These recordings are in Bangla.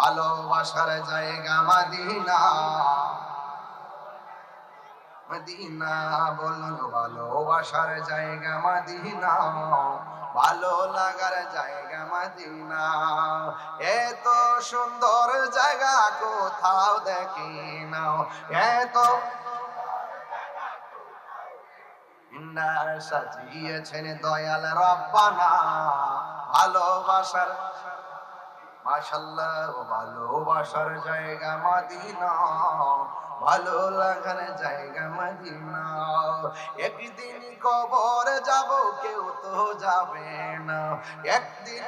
ভালোবাসার জায়গা মদিনা, মদিনা বলুন ভালোবাসার জায়গা মদিনা, ভালো লাগার জায়গা মদিনা। এত সুন্দর জায়গা কোথাও দেখি না, এত না সাজিয়েছেন দয়াল রব্বানা ভালোবাসার, মাশাআল্লাহ ভালোবাসার জায়গা মদিনা, ভালো লাগার জায়গা মদিনা। একদিন কবর যাব কেউ তো যাবে না, একদিন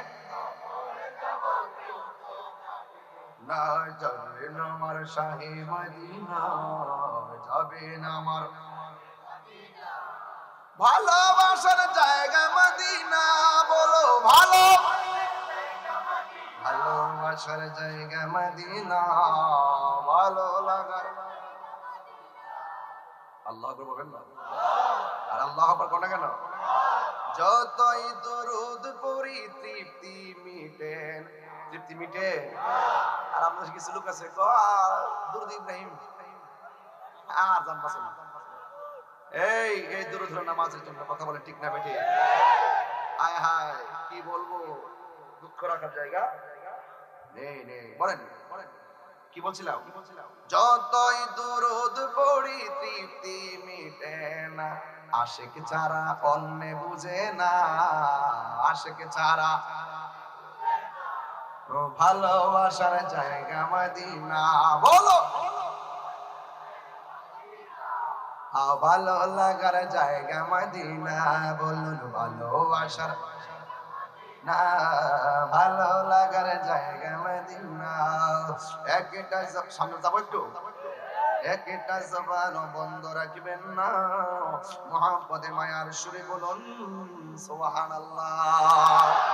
না যাবে না আমার শাহে মদিনা, যাবে না আমার ভালোবাসার জায়গা মদিনা। বলো ভালো, ভালোবাসার জায়গা মদিনা, ভালো লাগার। আল্লাহ আকবার বলবেন না? আর আল্লাহ আকবার কোন কেন? যতই দরুদ পড়ি তৃপ্তি মিটেন, তৃপ্তি মিটে। আর আমাদের কিছু লোক আছে দরুদ ইব্রাহিম আর জান বাসন। এই দরুদ নামাজের জন্য কথা বলে ঠিক না বেঠে? আয় হায় কি বলবো, দুঃখ রাখার জায়গা নেই নেই। বলেন কি বলছিলাম? যতই দরুদ পড়ি তৃপ্তি মিটে না, আশিক ছাড়া অন্য বুঝে না, আশিক ছাড়া ভালোবাসার জায়গা মদিনা। বলো ভালো লাগার জায়গা মদিনা, বলুন ভালোবাসার না, ভালো লাগার জায়গা মদিনা। একটা সামনে যাবো একটু, একটা জবান বন্ধ রাখবেন না, মুহাব্বতে মায়ার সুরে বলুন সুবহানাল্লাহ।